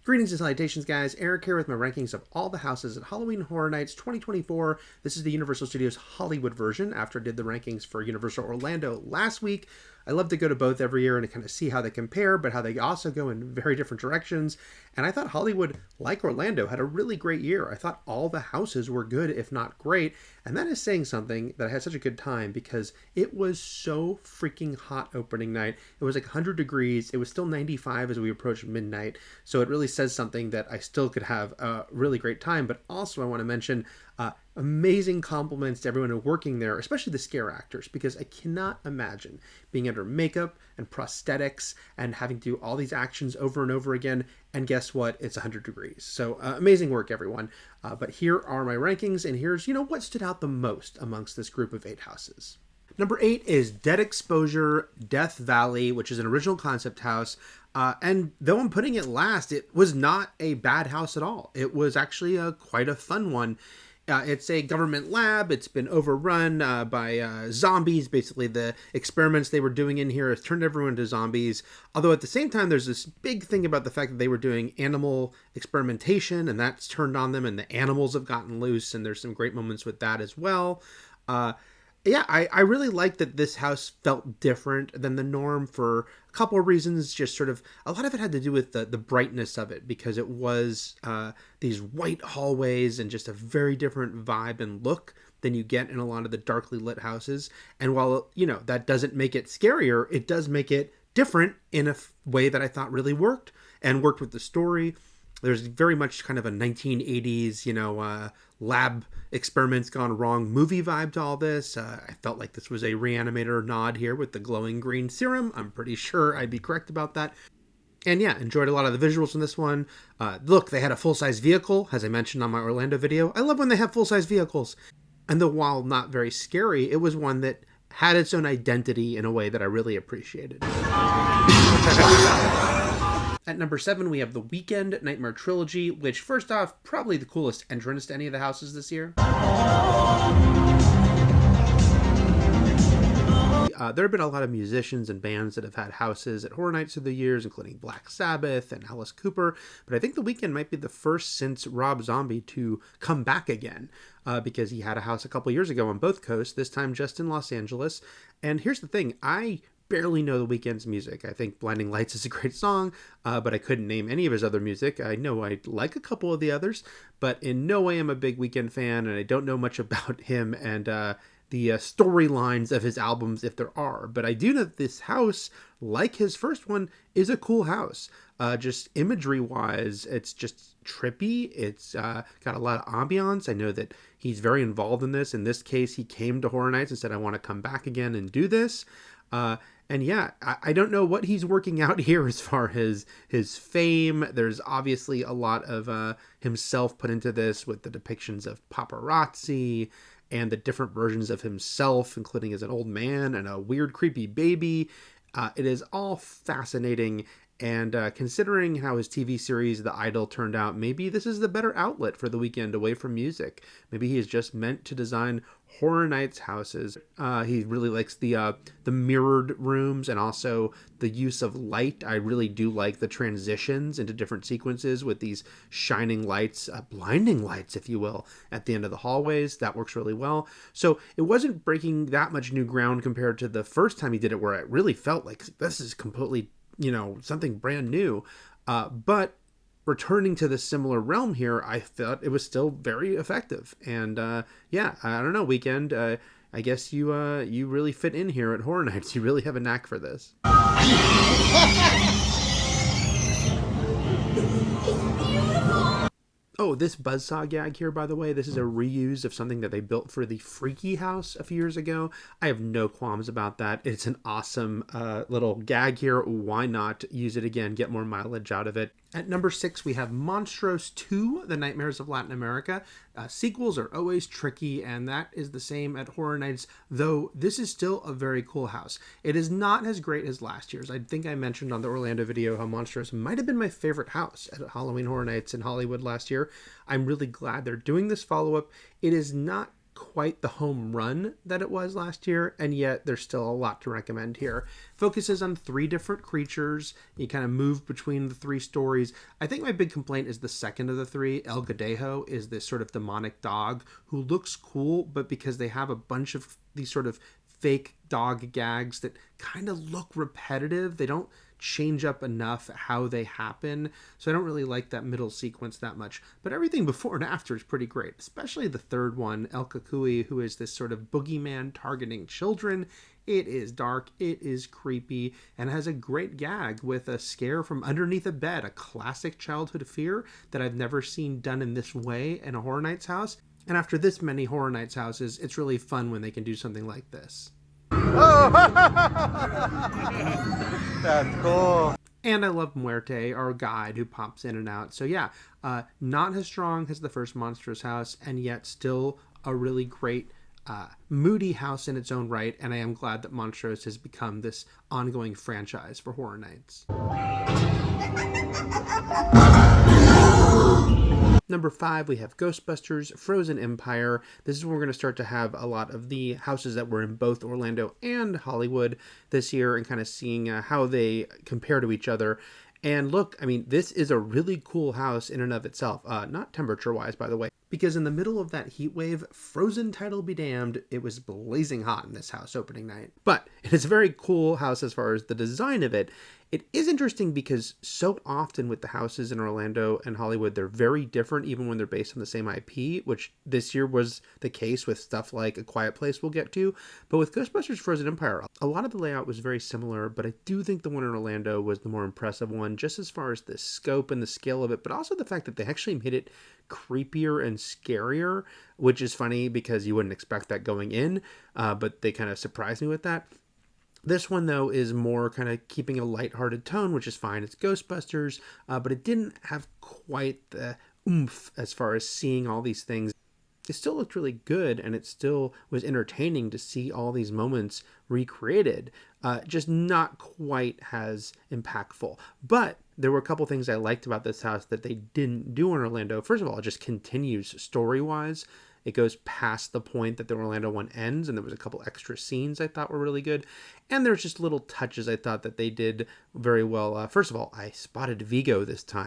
Greetings and salutations, guys. Eric here with my rankings of all the houses at Halloween Horror Nights 2024. This is the Universal Studios Hollywood version after I did the rankings for Universal Orlando last week. I love to go to both every year and to kind of see how they compare, but how they also go in very different directions. And I thought Hollywood, like Orlando, had a really great year. I thought all the houses were good, if not great. And that is saying something that I had such a good time because it was so freaking hot opening night. It was like 100 degrees. It was still 95 as we approached midnight. So it really says something that I still could have a really great time. But also I want to mention amazing compliments to everyone working there, especially the scare actors, because I cannot imagine being under makeup and prosthetics and having to do all these actions over and over again. And guess what? It's 100 degrees. So amazing work, everyone. But here are my rankings, and here's, what stood out the most amongst this group of 8 houses. Number 8 is Dead Exposure Death Valley, which is an original concept house. And though I'm putting it last, it was not a bad house at all. It was actually quite a fun one. It's a government lab. It's been overrun by zombies. Basically, the experiments they were doing in here has turned everyone into zombies. Although at the same time, there's this big thing about the fact that they were doing animal experimentation, and that's turned on them, and the animals have gotten loose, and there's some great moments with that as well. I really like that this house felt different than the norm for a couple of reasons. Just sort of, a lot of it had to do with the brightness of it, because it was these white hallways and just a very different vibe and look than you get in a lot of the darkly lit houses. And while, that doesn't make it scarier, it does make it different in a way that I thought really worked and worked with the story. There's very much kind of a 1980s, lab experiments gone wrong movie vibe to all this. I felt like this was a Reanimator nod here with the glowing green serum. I'm pretty sure I'd be correct about that. And yeah, enjoyed a lot of the visuals in this one. Look, they had a full-size vehicle, as I mentioned on my Orlando video. I love when they have full-size vehicles. And though while not very scary, it was one that had its own identity in a way that I really appreciated. At number 7, we have The Weeknd Nightmare Trilogy, which, first off, probably the coolest entrance to any of the houses this year. There have been a lot of musicians and bands that have had houses at Horror Nights through the years, including Black Sabbath and Alice Cooper, but I think The Weeknd might be the first since Rob Zombie to come back again, because he had a house a couple years ago on both coasts, this time just in Los Angeles. And here's the thing, I barely know The Weeknd's music. I think Blinding Lights is a great song, but I couldn't name any of his other music. I know I like a couple of the others, but in no way am I a big Weeknd fan, and I don't know much about him and the storylines of his albums, if there are. But I do know that this house, like his first one, is a cool house. Just imagery-wise, it's just trippy. It's got a lot of ambiance. I know that he's very involved in this. In this case, he came to Horror Nights and said, I want to come back again and do this. And yeah, I don't know what he's working out here as far as his fame. There's obviously a lot of himself put into this with the depictions of paparazzi and the different versions of himself, including as an old man and a weird, creepy baby. It is all fascinating. And considering how his TV series, The Idol, turned out, maybe this is the better outlet for The Weeknd away from music. Maybe he is just meant to design Horror Nights houses. He really likes the mirrored rooms and also the use of light. I really do like the transitions into different sequences with these shining lights, blinding lights, if you will, at the end of the hallways. That works really well. So it wasn't breaking that much new ground compared to the first time he did it, where it really felt like this is completely something brand new. But returning to the similar realm here, I thought it was still very effective. And I don't know, Weeknd, I guess you really fit in here at Horror Nights. You really have a knack for this. Oh, this buzzsaw gag here, by the way, this is a reuse of something that they built for the Freaky House a few years ago. I have no qualms about that. It's an awesome little gag here. Why not use it again, get more mileage out of it? At number 6, we have Monstros II, The Nightmares of Latin America. Sequels are always tricky, and that is the same at Horror Nights, though this is still a very cool house. It is not as great as last year's. I think I mentioned on the Orlando video how Monstros might have been my favorite house at Halloween Horror Nights in Hollywood last year. I'm really glad they're doing this follow-up. It is not quite the home run that it was last year, and yet there's still a lot to recommend here. Focuses on 3 different creatures. You kind of move between the 3 stories. I think my big complaint is the second of the 3. El Gadejo is this sort of demonic dog who looks cool, but because they have a bunch of these sort of fake dog gags that kind of look repetitive, they don't change up enough how they happen, so I don't really like that middle sequence that much. But everything before and after is pretty great, especially the third one, El Cucuy, who is this sort of boogeyman targeting children. It is dark, it is creepy, and has a great gag with a scare from underneath a bed, a classic childhood fear that I've never seen done in this way in a Horror Nights house. And after this many Horror Nights houses, it's really fun when they can do something like this. Oh, that's cool. And I love Muerte, our guide who pops in and out. So yeah, not as strong as the first Monstros house, and yet still a really great, moody house in its own right. And I am glad that Monstros has become this ongoing franchise for Horror Nights. Number 5, we have Ghostbusters, Frozen Empire. This is where we're going to start to have a lot of the houses that were in both Orlando and Hollywood this year, and kind of seeing how they compare to each other. And look, I mean, this is a really cool house in and of itself. Not temperature-wise, by the way, because in the middle of that heat wave, Frozen title be damned, it was blazing hot in this house opening night. But it is a very cool house as far as the design of it. It is interesting because so often with the houses in Orlando and Hollywood, they're very different even when they're based on the same IP, which this year was the case with stuff like A Quiet Place we'll get to. But with Ghostbusters Frozen Empire, a lot of the layout was very similar, but I do think the one in Orlando was the more impressive one, just as far as the scope and the scale of it, but also the fact that they actually made it creepier and scarier, which is funny because you wouldn't expect that going in, but they kind of surprised me with that. This one, though, is more kind of keeping a lighthearted tone, which is fine. It's Ghostbusters, but it didn't have quite the oomph as far as seeing all these things. It still looked really good, and it still was entertaining to see all these moments recreated, just not quite as impactful. But there were a couple things I liked about this house that they didn't do in Orlando. First of all, it just continues story-wise. It goes past the point that the Orlando one ends, and there was a couple extra scenes I thought were really good. And there's just little touches I thought that they did very well. First of all, I spotted Vigo this time.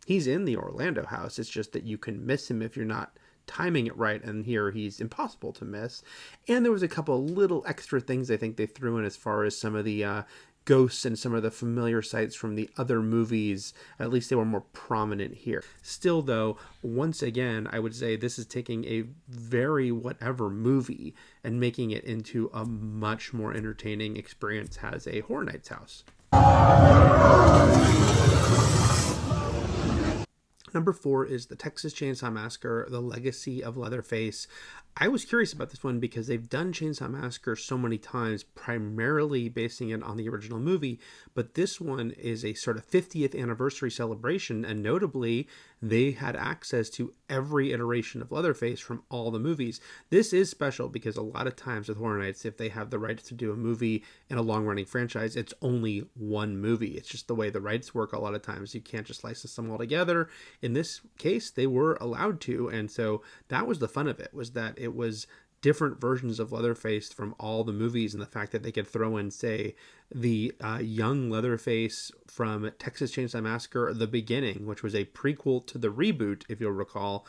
He's in the Orlando house. It's just that you can miss him if you're not timing it right, and here he's impossible to miss. And there was a couple little extra things I think they threw in as far as some of the ghosts and some of the familiar sights from the other movies. At least they were more prominent here. Still, though, once again, I would say this is taking a very whatever movie and making it into a much more entertaining experience as a Horror Nights house. Number 4 is the Texas Chainsaw Massacre, The Legacy of Leatherface. I was curious about this one because they've done Chainsaw Massacre so many times, primarily basing it on the original movie, but this one is a sort of 50th anniversary celebration, and notably, they had access to every iteration of Leatherface from all the movies. This is special because a lot of times with Horror Nights, if they have the rights to do a movie in a long-running franchise, it's only one movie. It's just the way the rights work a lot of times. You can't just license them all together. In this case, they were allowed to, and so that was the fun of it, was that it was different versions of Leatherface from all the movies, and the fact that they could throw in, say, the young Leatherface from Texas Chainsaw Massacre, The Beginning, which was a prequel to the reboot, if you'll recall,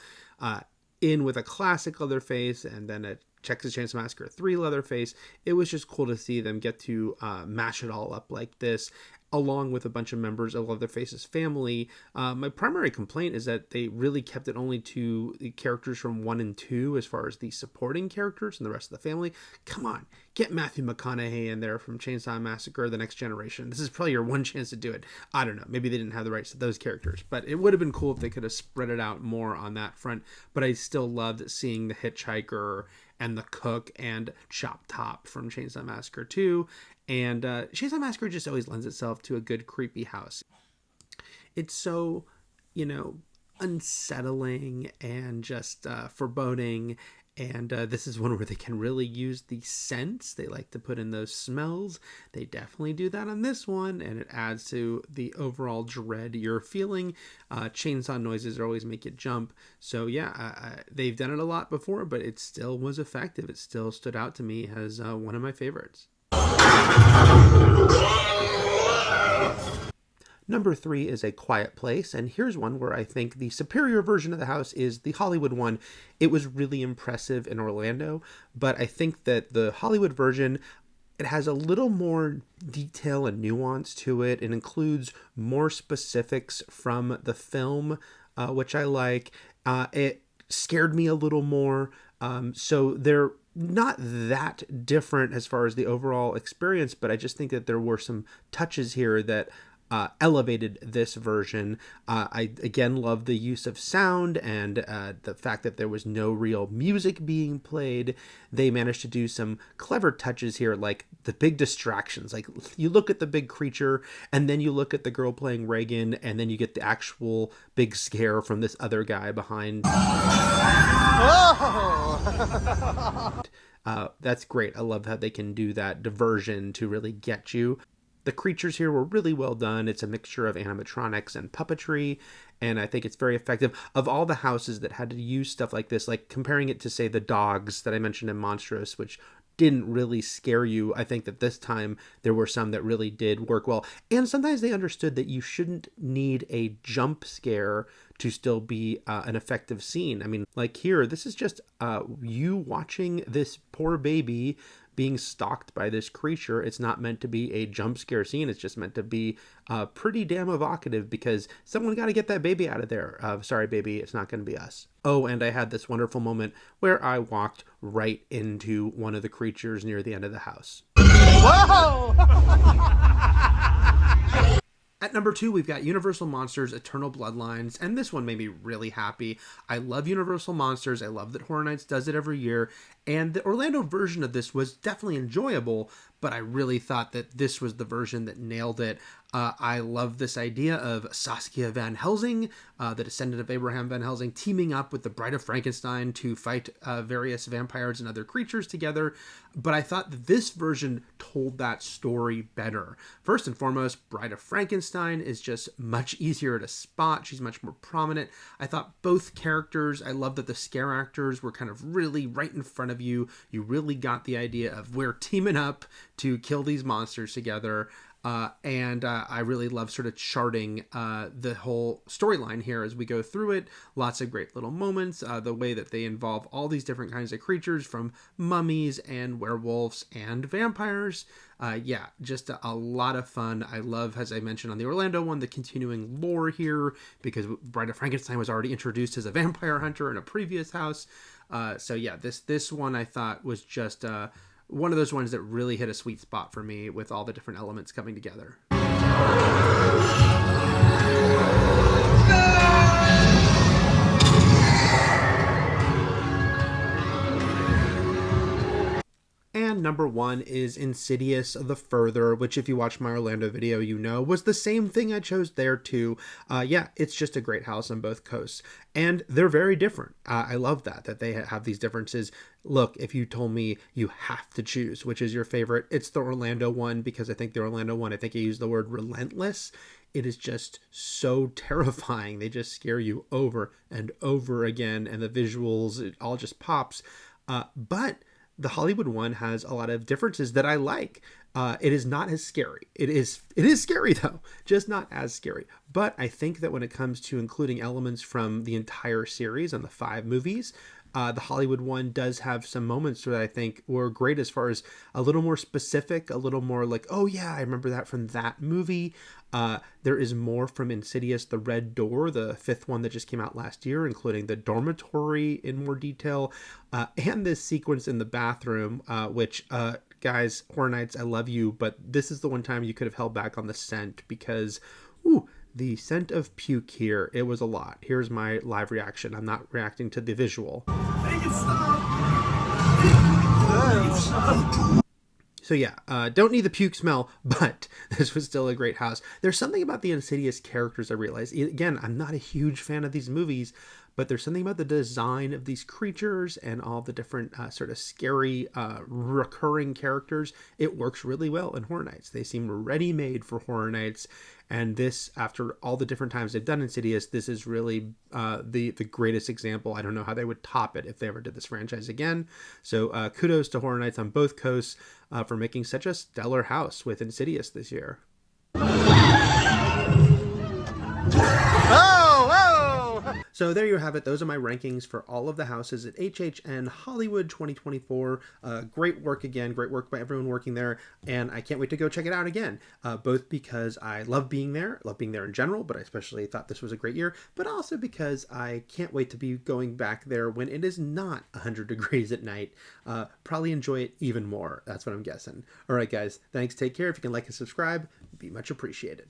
in with a classic Leatherface, and then a Texas Chainsaw Massacre 3 Leatherface. It was just cool to see them get to mash it all up like this, along with a bunch of members of Leatherface's family. My primary complaint is that they really kept it only to the characters from 1 and 2 as far as the supporting characters, and the rest of the family. Come on, get Matthew McConaughey in there from Chainsaw Massacre: The Next Generation. This is probably your one chance to do it. I don't know, maybe they didn't have the rights to those characters, but it would have been cool if they could have spread it out more on that front. But I still loved seeing the hitchhiker and the cook and Chop Top from Chainsaw Massacre 2. And Chainsaw Massacre just always lends itself to a good creepy house. It's so, unsettling and just foreboding, And this is one where they can really use the scents. They like to put in those smells. They definitely do that on this one, and it adds to the overall dread you're feeling. Chainsaw noises always make you jump. So yeah, they've done it a lot before, but it still was effective. It still stood out to me as one of my favorites. Number 3 is A Quiet Place, and here's one where I think the superior version of the house is the Hollywood one. It was really impressive in Orlando, but I think that the Hollywood version, it has a little more detail and nuance to it. It includes more specifics from the film, which I like. It scared me a little more, so they're not that different as far as the overall experience, but I just think that there were some touches here that elevated this version. I again love the use of sound and the fact that there was no real music being played. They managed to do some clever touches here, like the big distractions. Like you look at the big creature and then you look at the girl playing Reagan and then you get the actual big scare from this other guy behind. That's great. I love how they can do that diversion to really get you. The creatures here were really well done. It's a mixture of animatronics and puppetry, and I think it's very effective. Of all the houses that had to use stuff like this, like comparing it to, say, the dogs that I mentioned in Monstros, which didn't really scare you, I think that this time there were some that really did work well. And sometimes they understood that you shouldn't need a jump scare to still be an effective scene. I mean, like here, this is just you watching this poor baby being stalked by this creature. It's not meant to be a jump scare scene. It's just meant to be pretty damn evocative because someone got to get that baby out of there. Sorry, baby, it's not going to be us. Oh, and I had this wonderful moment where I walked right into one of the creatures near the end of the house. Whoa! At number 2, we've got Universal Monsters Eternal Bloodlines, and this one made me really happy. I love Universal Monsters. I love that Horror Nights does it every year, and the Orlando version of this was definitely enjoyable, but I really thought that this was the version that nailed it. I love this idea of Saskia Van Helsing, the descendant of Abraham Van Helsing, teaming up with the Bride of Frankenstein to fight various vampires and other creatures together. But I thought that this version told that story better. First and foremost, Bride of Frankenstein is just much easier to spot. She's much more prominent. I thought both characters, I love that the scare actors were kind of really right in front of you. You really got the idea of we're teaming up to kill these monsters together. And I really love sort of charting the whole storyline here as we go through it. Lots of great little moments. The way that they involve all these different kinds of creatures, from mummies and werewolves and vampires. Yeah, just a lot of fun. I love, as I mentioned on the Orlando one, the continuing lore here, because Bride of Frankenstein was already introduced as a vampire hunter in a previous house. So yeah, this one I thought was just one of those ones that really hit a sweet spot for me with all the different elements coming together. And number 1 is Insidious The Further, which if you watch my Orlando video, you know was the same thing I chose there too. Yeah, it's just a great house on both coasts. And they're very different. I love that they have these differences. Look, if you told me you have to choose which is your favorite, it's the Orlando one, because I think the Orlando one, I think I used the word relentless. It is just so terrifying. They just scare you over and over again, and the visuals, it all just pops. But the Hollywood one has a lot of differences that I like. It is not as scary. It is scary though, just not as scary. But I think that when it comes to including elements from the entire series and the 5 movies, the Hollywood one does have some moments that I think were great, as far as a little more specific, a little more like, oh yeah, I remember that from that movie. There is more from Insidious The Red Door, the 5th one that just came out last year, including the dormitory in more detail, and this sequence in the bathroom, which, guys, Horror Nights, I love you, but this is the one time you could have held back on the scent, because, the scent of puke here, it was a lot. Here's my live reaction. I'm not reacting to the visual. Make it stop! So yeah, don't need the puke smell, but this was still a great house. There's something about the Insidious characters I realized. Again, I'm not a huge fan of these movies, but there's something about the design of these creatures and all the different sort of scary recurring characters. It works really well in Horror Nights. They seem ready-made for Horror Nights, and this, after all the different times they've done Insidious, this is really the greatest example. I don't know how they would top it if they ever did this franchise again. So kudos to Horror Nights on both coasts for making such a stellar house with Insidious this year. So there you have it. Those are my rankings for all of the houses at HHN Hollywood 2024. Great work again. Great work by everyone working there. And I can't wait to go check it out again, both because I love being there in general, but I especially thought this was a great year, but also because I can't wait to be going back there when it is not 100 degrees at night. Probably enjoy it even more. That's what I'm guessing. All right, guys. Thanks. Take care. If you can like and subscribe, it'd be much appreciated.